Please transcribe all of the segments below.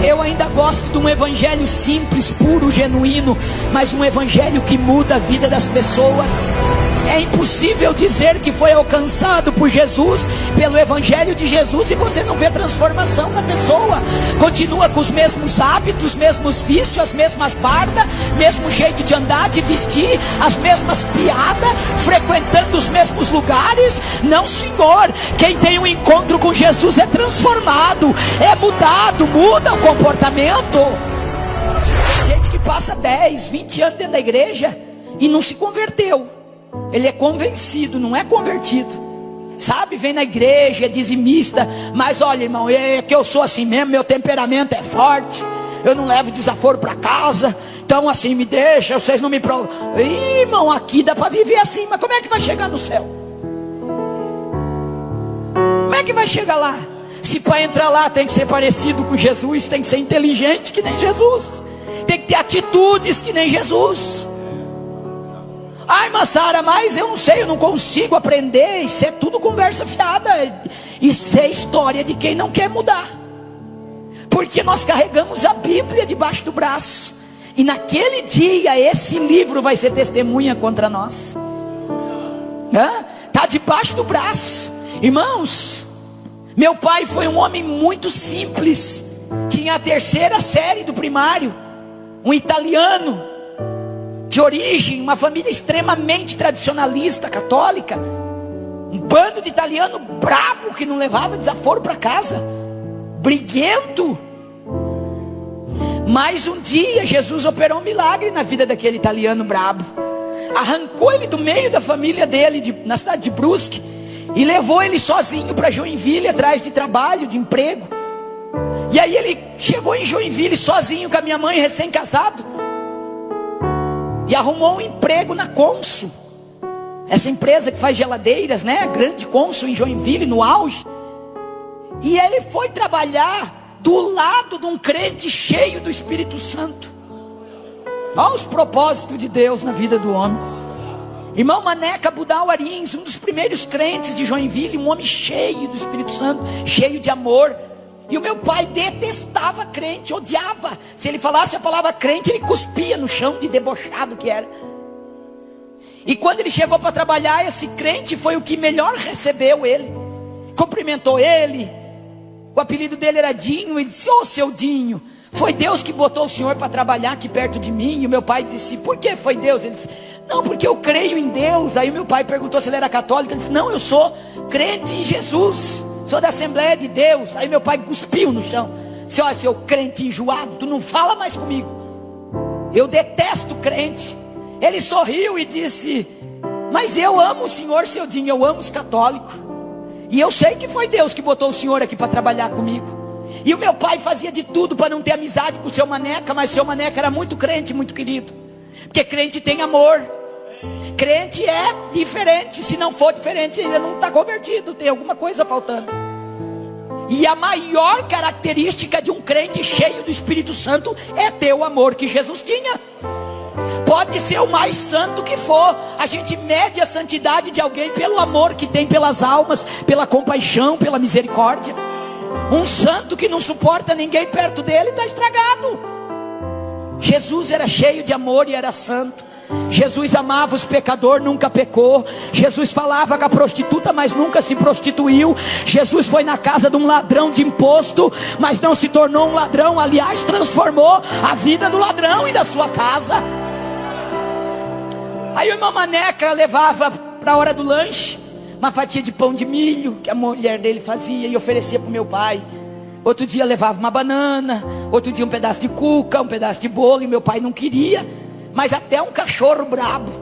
Eu ainda gosto de um evangelho simples, puro, genuíno, mas um evangelho que muda a vida das pessoas. É impossível dizer que foi alcançado por Jesus, pelo evangelho de Jesus, e você não vê transformação na pessoa. Continua com os mesmos hábitos, mesmos vícios, as mesmas bardas, mesmo jeito de andar, de vestir, as mesmas piadas, frequentando os mesmos lugares. Não, senhor, quem tem um encontro com Jesus é transformado, é mudado, muda o comportamento. Tem gente que passa 10, 20 anos dentro da igreja e não se converteu. Ele é convencido, não é convertido. Sabe, vem na igreja, é dizimista, mas olha, irmão, é que eu sou assim mesmo, meu temperamento é forte, eu não levo desaforo para casa, então assim, me deixa, vocês não me provam. Irmão, aqui dá para viver assim, mas como é que vai chegar no céu? Como é que vai chegar lá? Se para entrar lá tem que ser parecido com Jesus, tem que ser inteligente que nem Jesus, tem que ter atitudes que nem Jesus. Ai, mas Sara, mas eu não sei, eu não consigo aprender. Isso é tudo conversa fiada. Isso é história de quem não quer mudar. Porque nós carregamos a Bíblia debaixo do braço, e naquele dia esse livro vai ser testemunha contra nós. Está debaixo do braço. Irmãos, meu pai foi um homem muito simples. Tinha a 3ª série do primário. Um italiano de origem, uma família extremamente tradicionalista, católica. Um bando de italiano brabo que não levava desaforo para casa, briguento. Mas um dia Jesus operou um milagre na vida daquele italiano brabo. Arrancou ele do meio da família dele, na cidade de Brusque, e levou ele sozinho para Joinville, atrás de trabalho, de emprego. E aí ele chegou em Joinville sozinho com a minha mãe, recém-casado, e arrumou um emprego na Consul, essa empresa que faz geladeiras, né? Grande Consul em Joinville, no auge. E ele foi trabalhar do lado de um crente cheio do Espírito Santo. Olha os propósitos de Deus na vida do homem. Irmão Maneca Budal Arins, um dos primeiros crentes de Joinville, um homem cheio do Espírito Santo, cheio de amor. E o meu pai detestava crente, odiava. Se ele falasse a palavra crente, ele cuspia no chão, de debochado que era. E quando ele chegou para trabalhar, esse crente foi o que melhor recebeu ele, cumprimentou ele. O apelido dele era Dinho. Ele disse: ô seu Dinho, foi Deus que botou o senhor para trabalhar aqui perto de mim. E o meu pai disse: por que foi Deus? Ele disse: não, porque eu creio em Deus. Aí o meu pai perguntou se ele era católico. Ele disse: não, eu sou crente em Jesus, sou da Assembleia de Deus. Aí meu pai cuspiu no chão. Disse: olha, seu crente enjoado, tu não fala mais comigo, eu detesto crente. Ele sorriu e disse: mas eu amo o senhor, seu Dinho, eu amo os católicos, e eu sei que foi Deus que botou o senhor aqui para trabalhar comigo. E o meu pai fazia de tudo para não ter amizade com o seu Maneca, mas o seu Maneca era muito crente, muito querido. Porque crente tem amor. Crente é diferente. Se não for diferente, ele não está convertido, tem alguma coisa faltando. E a maior característica de um crente cheio do Espírito Santo é ter o amor que Jesus tinha. Pode ser o mais santo que for, a gente mede a santidade de alguém pelo amor que tem pelas almas, pela compaixão, pela misericórdia. Um santo que não suporta ninguém perto dele está estragado. Jesus era cheio de amor e era santo. Jesus amava os pecadores, nunca pecou. Jesus falava com a prostituta, mas nunca se prostituiu. Jesus foi na casa de um ladrão de imposto, mas não se tornou um ladrão. Aliás, transformou a vida do ladrão e da sua casa. Aí o irmão Maneca levava para a hora do lanche uma fatia de pão de milho que a mulher dele fazia e oferecia para o meu pai. Outro dia levava uma banana, outro dia um pedaço de cuca, um pedaço de bolo, e meu pai não queria. Mas até um cachorro brabo,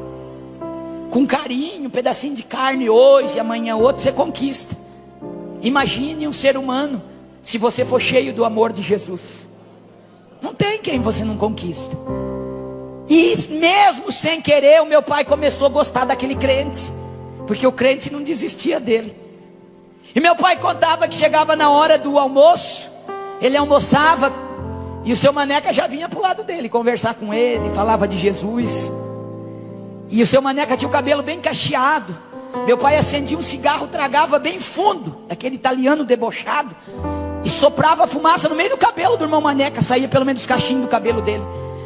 com carinho, um pedacinho de carne hoje, amanhã outro, você conquista. Imagine um ser humano, se você for cheio do amor de Jesus. Não tem quem você não conquista. E mesmo sem querer, o meu pai começou a gostar daquele crente, porque o crente não desistia dele. E meu pai contava que chegava na hora do almoço, ele almoçava, e o seu Maneca já vinha para o lado dele, conversar com ele, falava de Jesus. E o seu Maneca tinha o cabelo bem cacheado. Meu pai acendia um cigarro, tragava bem fundo, aquele italiano debochado. e soprava fumaça no meio do cabelo do irmão Maneca, saía pelo menos os cachinhos do cabelo dele,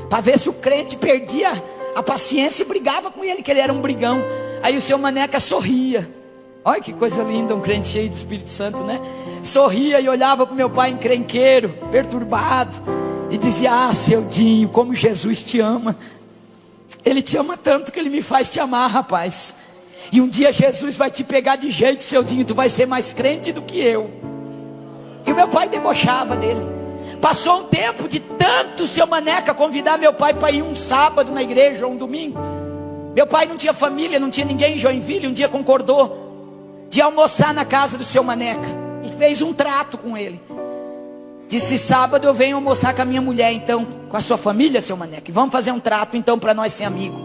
para ver se o crente perdia a paciência e brigava com ele, que ele era um brigão. Aí o seu Maneca sorria. Olha que coisa linda, um crente cheio do Espírito Santo, né? Sorria e olhava para o meu pai encrenqueiro, perturbado, e dizia: ah, seu Dinho, como Jesus te ama. Ele te ama tanto que ele me faz te amar, rapaz. E um dia Jesus vai te pegar de jeito, seu Dinho, tu vai ser mais crente do que eu. E o meu pai debochava dele. Passou um tempo de tanto seu Maneca convidar meu pai para ir um sábado na igreja ou um domingo. Meu pai não tinha família, não tinha ninguém em Joinville. Um dia concordou de almoçar na casa do seu Maneca e fez um trato com ele. Disse: sábado eu venho almoçar com a minha mulher, então, com a sua família, seu Maneca, e vamos fazer um trato então para nós ser amigos.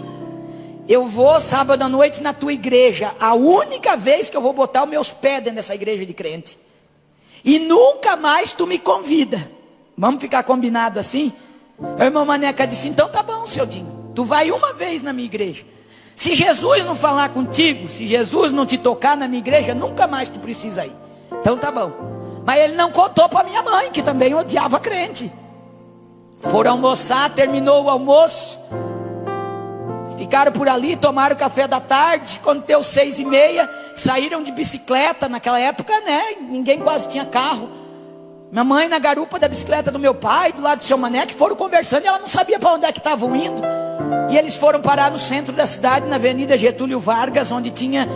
Eu vou sábado à noite na tua igreja, a única vez que eu vou botar os meus pés dentro dessa igreja de crente. E nunca mais tu me convida. Vamos ficar combinado assim? O irmão Maneca disse: então tá bom, seu Dinho, tu vai uma vez na minha igreja. Se Jesus não falar contigo, se Jesus não te tocar na minha igreja, nunca mais tu precisa ir. Então tá bom. Mas ele não contou para minha mãe, que também odiava crente. Foram almoçar, terminou o almoço, ficaram por ali, tomaram café da tarde. Quando deu 6h30, saíram de bicicleta. Naquela época, né, ninguém quase tinha carro. Minha mãe na garupa da bicicleta do meu pai, do lado do seu Maneca, foram conversando, e ela não sabia para onde é que estavam indo. E eles foram parar no centro da cidade, na Avenida Getúlio Vargas, onde tinha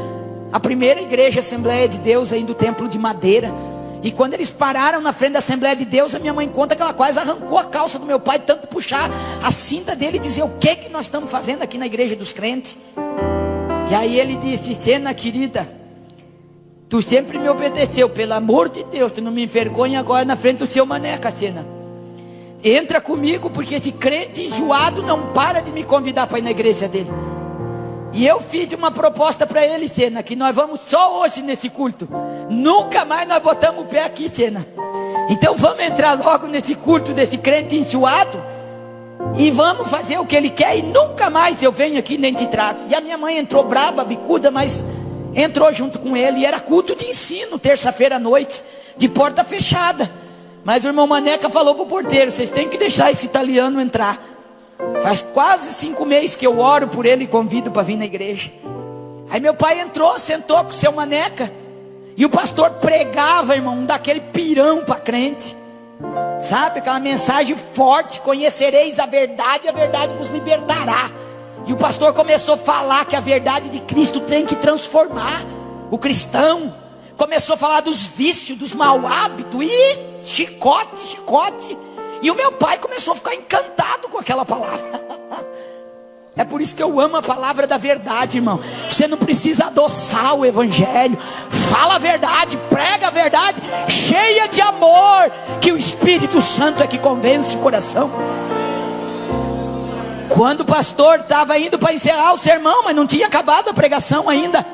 a primeira igreja Assembleia de Deus, ainda o templo de madeira. E quando eles pararam na frente da Assembleia de Deus, a minha mãe conta que ela quase arrancou a calça do meu pai, tanto puxar a cinta dele e dizer: o que nós estamos fazendo aqui na igreja dos crentes? E aí ele disse: Sena querida, tu sempre me obedeceu, pelo amor de Deus, tu não me envergonha agora na frente do seu Maneca, Sena. Entra comigo, porque esse crente enjoado não para de me convidar para ir na igreja dele. E eu fiz uma proposta para ele, Sena, que nós vamos só hoje nesse culto. Nunca mais nós botamos o pé aqui, Sena. Então vamos entrar logo nesse culto desse crente enjoado e vamos fazer o que ele quer, e nunca mais eu venho aqui nem te trago. E a minha mãe entrou braba, bicuda, mas entrou junto com ele. E era culto de ensino, terça-feira à noite, de porta fechada. Mas o irmão Maneca falou para o porteiro: vocês têm que deixar esse italiano entrar. Faz quase 5 meses que eu oro por ele e convido para vir na igreja. Aí meu pai entrou, sentou com o seu Maneca, e o pastor pregava, irmão, daquele pirão para crente, sabe, aquela mensagem forte: conhecereis a verdade vos libertará. E o pastor começou a falar que a verdade de Cristo tem que transformar o cristão. Começou a falar dos vícios, dos mau hábitos, e chicote. E o meu pai começou a ficar encantado com aquela palavra. É por isso que eu amo a palavra da verdade, irmão. Você não precisa adoçar o evangelho. Fala a verdade, prega a verdade, cheia de amor, que o Espírito Santo é que convence o coração. Quando o pastor estava indo para encerrar o sermão, mas não tinha acabado a pregação ainda,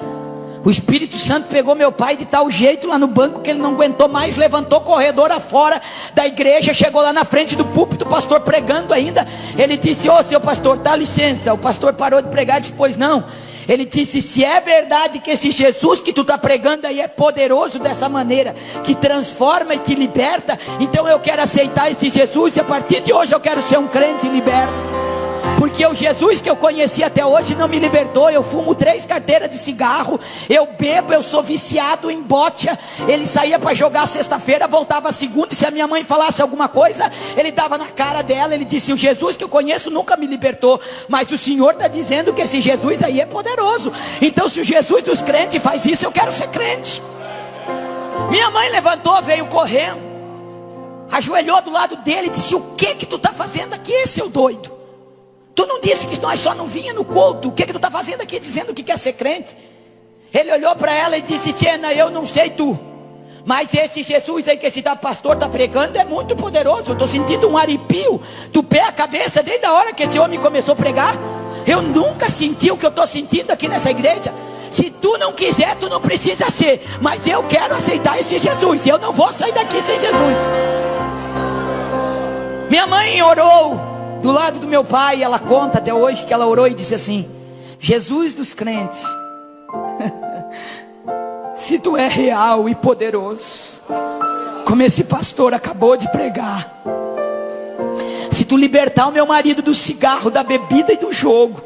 o Espírito Santo pegou meu pai de tal jeito lá no banco que ele não aguentou mais, levantou corredor afora da igreja, chegou lá na frente do púlpito, o pastor pregando ainda. Ele disse: ô seu pastor, dá licença. O pastor parou de pregar e disse: pois não. Ele disse: se é verdade que esse Jesus que tu está pregando aí é poderoso dessa maneira, que transforma e que liberta, então eu quero aceitar esse Jesus, e a partir de hoje eu quero ser um crente liberto. Porque o Jesus que eu conheci até hoje não me libertou. Eu fumo 3 carteiras de cigarro, eu bebo, eu sou viciado em bocha. Ele saía para jogar sexta-feira, voltava segunda, e se a minha mãe falasse alguma coisa, ele dava na cara dela. Ele disse: o Jesus que eu conheço nunca me libertou, mas o Senhor está dizendo que esse Jesus aí é poderoso. Então se o Jesus dos crentes faz isso, eu quero ser crente. Minha mãe levantou, veio correndo, ajoelhou do lado dele e disse: o que tu está fazendo aqui, seu doido? Tu não disse que nós só não vinha no culto? O que tu está fazendo aqui dizendo que quer ser crente? Ele olhou para ela e disse: Sena, eu não sei tu, mas esse Jesus aí que esse pastor está pregando é muito poderoso. Eu estou sentindo um arrepio do pé à cabeça desde a hora que esse homem começou a pregar. Eu nunca senti o que eu estou sentindo aqui nessa igreja. Se tu não quiser, tu não precisa ser, mas eu quero aceitar esse Jesus. Eu não vou sair daqui sem Jesus. Minha mãe orou do lado do meu pai, ela conta até hoje que ela orou e disse assim: Jesus dos crentes, se tu é real e poderoso, como esse pastor acabou de pregar, se tu libertar o meu marido do cigarro, da bebida e do jogo,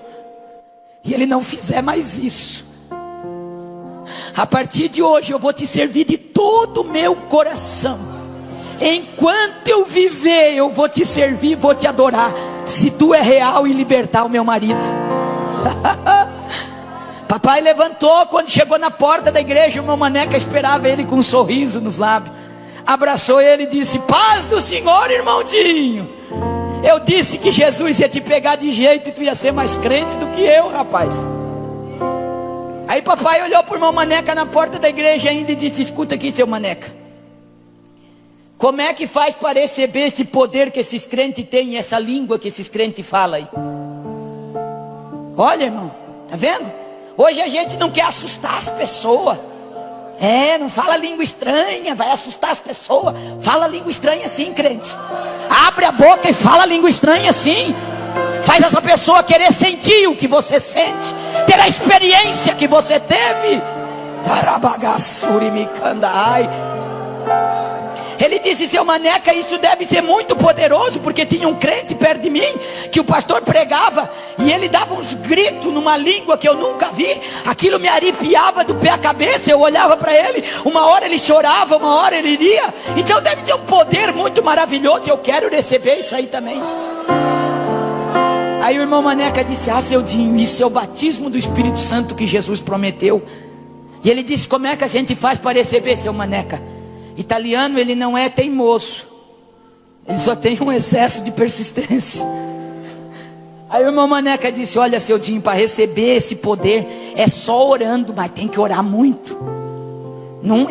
e ele não fizer mais isso, a partir de hoje eu vou te servir de todo o meu coração. Enquanto eu viver, eu vou te servir, vou te adorar, se tu é real e libertar o meu marido. Papai levantou, quando chegou na porta da igreja, o irmão Maneca esperava ele com um sorriso nos lábios, abraçou ele e disse: paz do Senhor, irmãozinho. Eu disse que Jesus ia te pegar de jeito e tu ia ser mais crente do que eu, rapaz. Aí papai olhou para o irmão Maneca na porta da igreja ainda e disse: escuta aqui, seu Maneca, como é que faz para receber esse poder que esses crentes têm, essa língua que esses crentes falam aí? Olha, irmão, tá vendo? Hoje a gente não quer assustar as pessoas. Não fala língua estranha, vai assustar as pessoas. Fala língua estranha sim, crente. Abre a boca e fala língua estranha sim. Faz essa pessoa querer sentir o que você sente, ter a experiência que você teve. Ele disse: seu Maneca, isso deve ser muito poderoso, porque tinha um crente perto de mim, que o pastor pregava, e ele dava uns gritos numa língua que eu nunca vi. Aquilo me arrepiava do pé à cabeça. Eu olhava para ele, uma hora ele chorava, uma hora ele iria. Então deve ser um poder muito maravilhoso. Eu quero receber isso aí também. Aí o irmão Maneca disse: seu Dinho, isso é o batismo do Espírito Santo que Jesus prometeu. E ele disse: como é que a gente faz para receber, seu Maneca? Italiano, ele não é teimoso, ele só tem um excesso de persistência. Aí o irmão Maneca disse: olha, seu Dinho, para receber esse poder é só orando, mas tem que orar muito.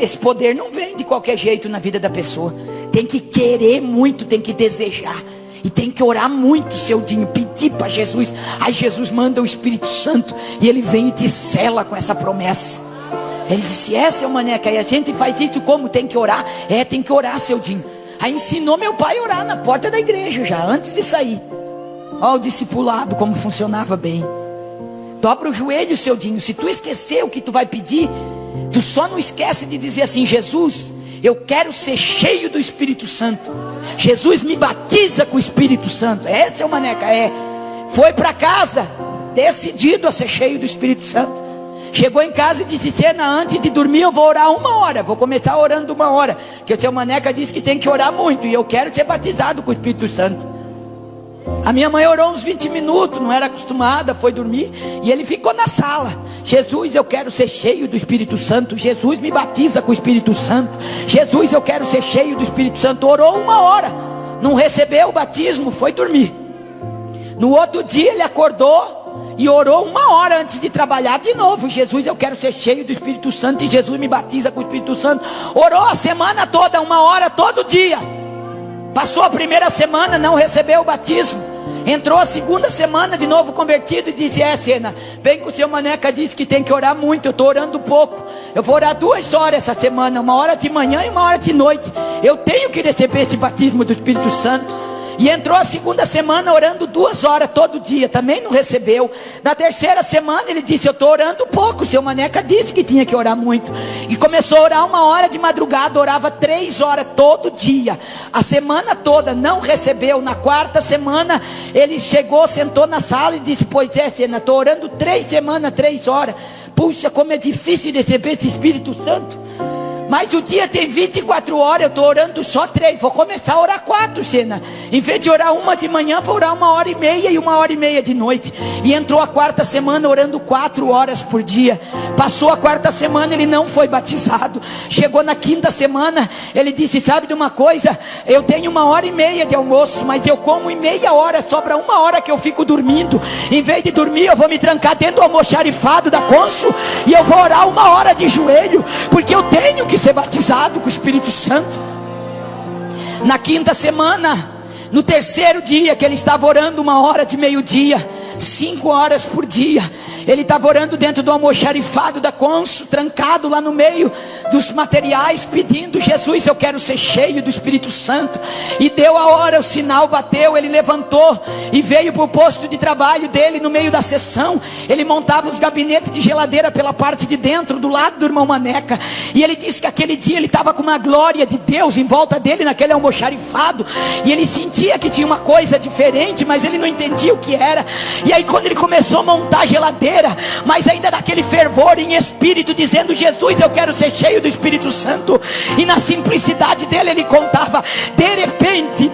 Esse poder não vem de qualquer jeito na vida da pessoa. Tem que querer muito, tem que desejar, e tem que orar muito, seu Dinho, pedir para Jesus. Aí Jesus manda o Espírito Santo, e ele vem e te sela com essa promessa. Ele disse: seu Maneca, e a gente faz isso como? Tem que orar? Tem que orar, seu Dinho. Aí ensinou meu pai a orar na porta da igreja, já antes de sair. Olha o discipulado como funcionava bem. Dobra o joelho, seu Dinho. Se tu esquecer o que tu vai pedir, tu só não esquece de dizer assim: Jesus, eu quero ser cheio do Espírito Santo. Jesus, me batiza com o Espírito Santo. Seu Maneca, foi para casa decidido a ser cheio do Espírito Santo. Chegou em casa e disse: Sena, antes de dormir eu vou orar 1 hora. Vou começar orando 1 hora, que o seu Maneca disse que tem que orar muito, e eu quero ser batizado com o Espírito Santo. A minha mãe orou uns 20 minutos, não era acostumada, foi dormir, e ele ficou na sala: Jesus, eu quero ser cheio do Espírito Santo. Jesus, me batiza com o Espírito Santo. Jesus, eu quero ser cheio do Espírito Santo. Orou 1 hora, não recebeu o batismo, foi dormir. No outro dia ele acordou e orou 1 hora antes de trabalhar de novo: Jesus, eu quero ser cheio do Espírito Santo, e Jesus me batiza com o Espírito Santo. Orou a semana toda, 1 hora todo dia. Passou a primeira semana, não recebeu o batismo. Entrou a segunda semana, de novo convertido, e disse: Sena, bem que o seu Maneca disse que tem que orar muito, eu estou orando pouco. Eu vou orar 2 horas essa semana, 1 hora de manhã e 1 hora de noite. Eu tenho que receber esse batismo do Espírito Santo. E entrou a segunda semana orando 2 horas todo dia, também não recebeu. Na terceira semana ele disse: eu estou orando pouco, o seu Maneca disse que tinha que orar muito. E começou a orar 1 hora de madrugada, orava 3 horas todo dia, a semana toda, não recebeu. Na quarta semana ele chegou, sentou na sala e disse: pois Sena, estou orando 3 semanas, 3 horas. Puxa, como é difícil receber esse Espírito Santo. Mas o dia tem 24 horas, eu estou orando só 3, vou começar a orar 4, Sena. Em vez de orar 1 de manhã, vou orar 1h30 e 1h30 de noite. E entrou a quarta semana orando 4 horas por dia. Passou a quarta semana, ele não foi batizado. Chegou na quinta semana, ele disse: sabe de uma coisa? Eu tenho 1h30 de almoço, mas eu como em meia hora, sobra 1 hora que eu fico dormindo. Em vez de dormir, eu vou me trancar dentro do almoxarifado da Consul, e eu vou orar 1 hora de joelho, porque eu tenho que ser batizado com o Espírito Santo. Na quinta semana, no terceiro dia que ele estava orando 1 hora de meio-dia, 5 horas por dia, ele estava orando dentro do almoxarifado da Consul, trancado lá no meio dos materiais, pedindo: Jesus, eu quero ser cheio do Espírito Santo. E deu a hora, o sinal bateu, ele levantou e veio para o posto de trabalho dele. No meio da sessão, ele montava os gabinetes de geladeira pela parte de dentro, do lado do irmão Maneca. E ele disse que aquele dia ele estava com uma glória de Deus em volta dele, naquele almoxarifado, e ele sentia que tinha uma coisa diferente, mas ele não entendia o que era. E aí quando ele começou a montar a geladeira, mas ainda daquele fervor em espírito, dizendo: Jesus, eu quero ser cheio do Espírito Santo. E na simplicidade dele, ele contava: de repente,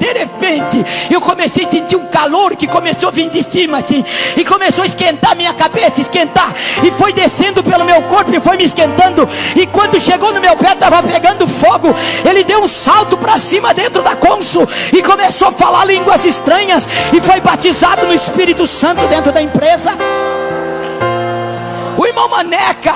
eu comecei a sentir um calor que começou a vir de cima assim, e começou a esquentar minha cabeça, esquentar, e foi descendo pelo meu corpo e foi me esquentando, e quando chegou no meu pé estava pegando fogo. Ele deu um salto para cima dentro da Consul e começou a falar línguas estranhas, e foi batizado no Espírito Santo dentro da empresa. O irmão Maneca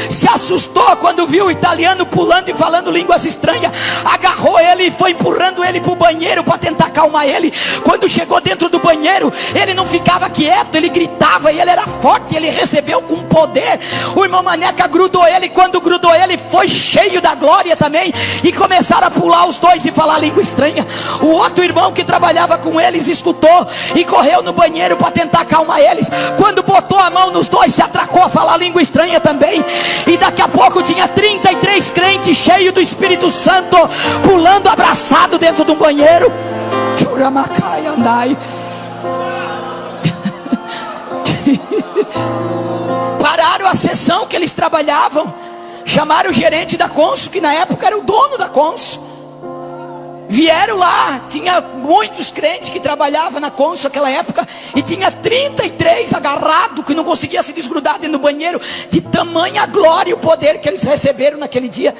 se assustou quando viu o italiano pulando e falando línguas estranhas. Agarrou ele e foi empurrando ele para o banheiro para tentar acalmar ele. Quando chegou dentro do banheiro, ele não ficava quieto, ele gritava, e ele era forte, ele recebeu com poder. O irmão Maneca grudou ele, e quando grudou ele, foi cheio da glória também, e começaram a pular os dois e falar língua estranha. O outro irmão que trabalhava com eles escutou e correu no banheiro para tentar acalmar eles. Quando botou a mão nos dois, se atracou a falar língua estranha também, e daqui a pouco tinha 33 crentes cheios do Espírito Santo, pulando abraçado dentro de um banheiro. Churamacai, andai. Pararam a sessão que eles trabalhavam, chamaram o gerente da Consul, que na época era o dono da Consul. Vieram lá, tinha muitos crentes que trabalhavam na Consul naquela época, e tinha 33 agarrados, que não conseguia se desgrudar dentro do banheiro, de tamanha glória e o poder que eles receberam naquele dia.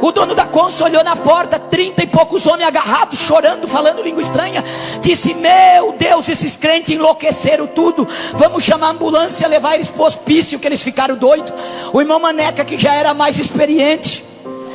O dono da Consul olhou na porta, 30 e poucos homens agarrados, chorando, falando língua estranha. Disse: meu Deus, esses crentes enlouqueceram tudo, vamos chamar a ambulância, levar eles para o hospício, que eles ficaram doidos. O irmão Maneca, que já era mais experiente,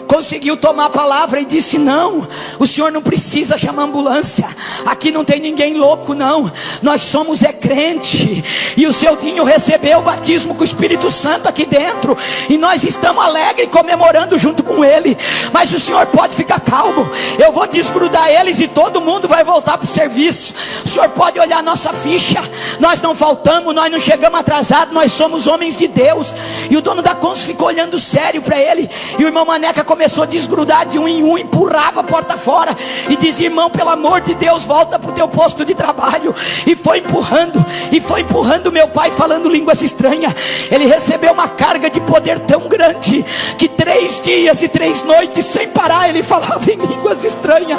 conseguiu tomar a palavra e disse: não, o senhor não precisa chamar ambulância, aqui não tem ninguém louco não, nós somos crente, e o seu Dinho recebeu o batismo com o Espírito Santo aqui dentro, e nós estamos alegres comemorando junto com ele. Mas o senhor pode ficar calmo, eu vou desgrudar eles e todo mundo vai voltar para o serviço. O senhor pode olhar a nossa ficha, nós não faltamos, nós não chegamos atrasados, nós somos homens de Deus. E o dono da Consul ficou olhando sério para ele, e o irmão Maneca começou a desgrudar de um em um, empurrava a porta fora e dizia: irmão, pelo amor de Deus, volta para o teu posto de trabalho. E foi empurrando meu pai, falando línguas estranhas. Ele recebeu uma carga de poder tão grande, que 3 dias e 3 noites sem parar ele falava em línguas estranhas.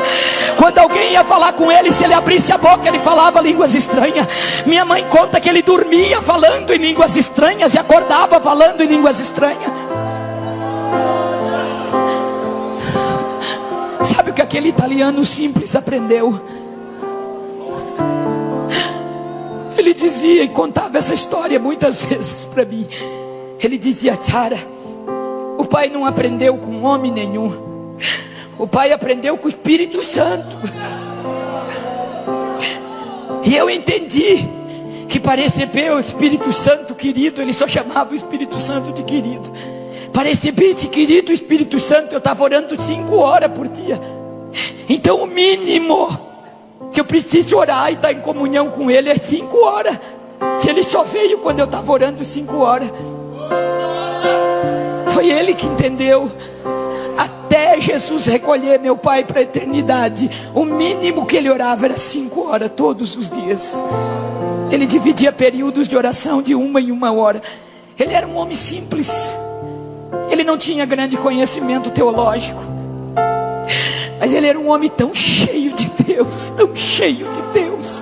Quando alguém ia falar com ele, se ele abrisse a boca, ele falava línguas estranhas. Minha mãe conta que ele dormia falando em línguas estranhas e acordava falando em línguas estranhas. Sabe o que aquele italiano simples aprendeu? Ele dizia e contava essa história muitas vezes para mim. Ele dizia: Cara, o pai não aprendeu com homem nenhum, o pai aprendeu com o Espírito Santo. E eu entendi que para receber o Espírito Santo querido, ele só chamava o Espírito Santo de querido. Para receber esse querido Espírito Santo, eu estava orando 5 horas por dia. Então o mínimo que eu preciso orar e estar em comunhão com ele é 5 horas. Se ele só veio quando eu estava orando 5 horas. Foi ele que entendeu. Até Jesus recolher meu pai para a eternidade, o mínimo que ele orava era 5 horas todos os dias. Ele dividia períodos de oração de 1 em 1 hora. Ele era um homem simples. Ele não tinha grande conhecimento teológico, mas ele era um homem tão cheio de Deus, tão cheio de Deus.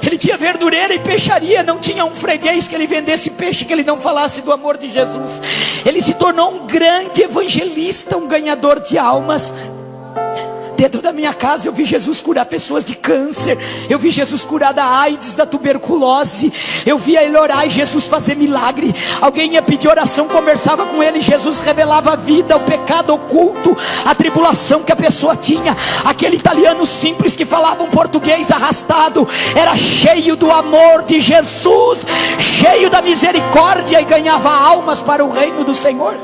Ele tinha verdureira e peixaria, não tinha um freguês que ele vendesse peixe que ele não falasse do amor de Jesus. Ele se tornou um grande evangelista, um ganhador de almas. Dentro da minha casa eu vi Jesus curar pessoas de câncer, eu vi Jesus curar da AIDS, da tuberculose, eu via ele orar e Jesus fazer milagre. Alguém ia pedir oração, conversava com ele, Jesus revelava a vida, o pecado oculto, a tribulação que a pessoa tinha. Aquele italiano simples que falava um português arrastado, era cheio do amor de Jesus, cheio da misericórdia, e ganhava almas para o reino do Senhor.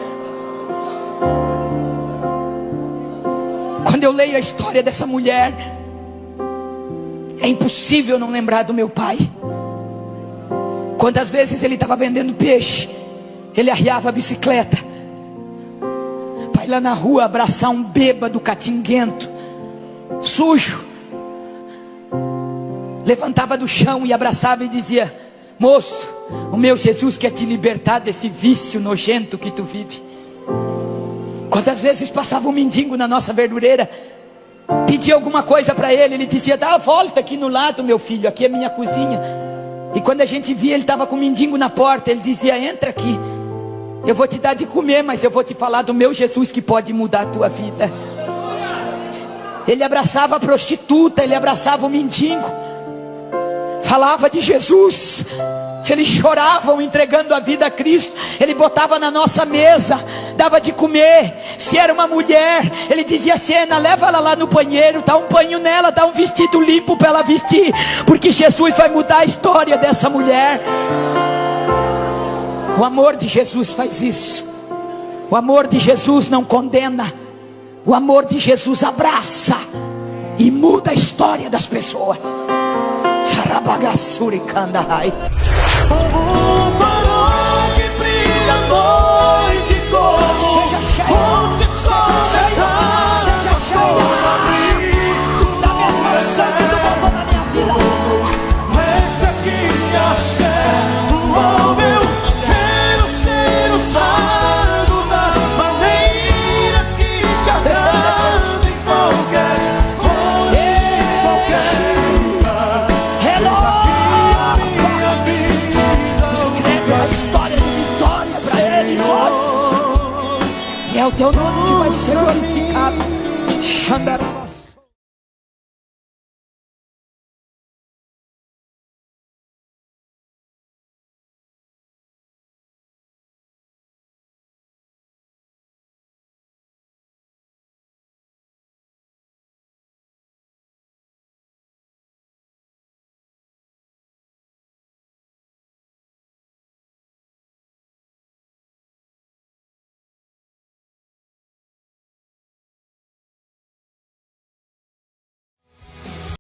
Quando eu leio a história dessa mulher, é impossível não lembrar do meu pai. Quantas vezes ele estava vendendo peixe, ele arriava a bicicleta para ir lá na rua abraçar um bêbado catinguento, sujo. Levantava do chão e abraçava e dizia: moço, o meu Jesus quer te libertar desse vício nojento que tu vive. Quantas vezes passava um mendigo na nossa verdureira, pedia alguma coisa para ele, ele dizia: dá a volta aqui no lado, meu filho, aqui é minha cozinha. E quando a gente via, ele estava com o mendigo na porta, ele dizia: entra aqui, eu vou te dar de comer, mas eu vou te falar do meu Jesus que pode mudar a tua vida. Ele abraçava a prostituta, ele abraçava o mendigo, falava de Jesus. Eles choravam entregando a vida a Cristo. Ele botava na nossa mesa, dava de comer. Se era uma mulher, ele dizia: Sena, leva ela lá no banheiro, dá um banho nela, dá um vestido limpo para ela vestir, porque Jesus vai mudar a história dessa mulher. O amor de Jesus faz isso. O amor de Jesus não condena. O amor de Jesus abraça e muda a história das pessoas. Um farol que brilha a noite como seja cheia, onde seja cheia, seja cheia da mesma unção que tu botou na minha vida. mexe aqui acerto ao meu. Quero ser usado da maneira que te agrada em qualquer hora, em qualquer lugar. Escreve uma história de vitória para eles hoje. E é o teu nome que vai ser glorificado.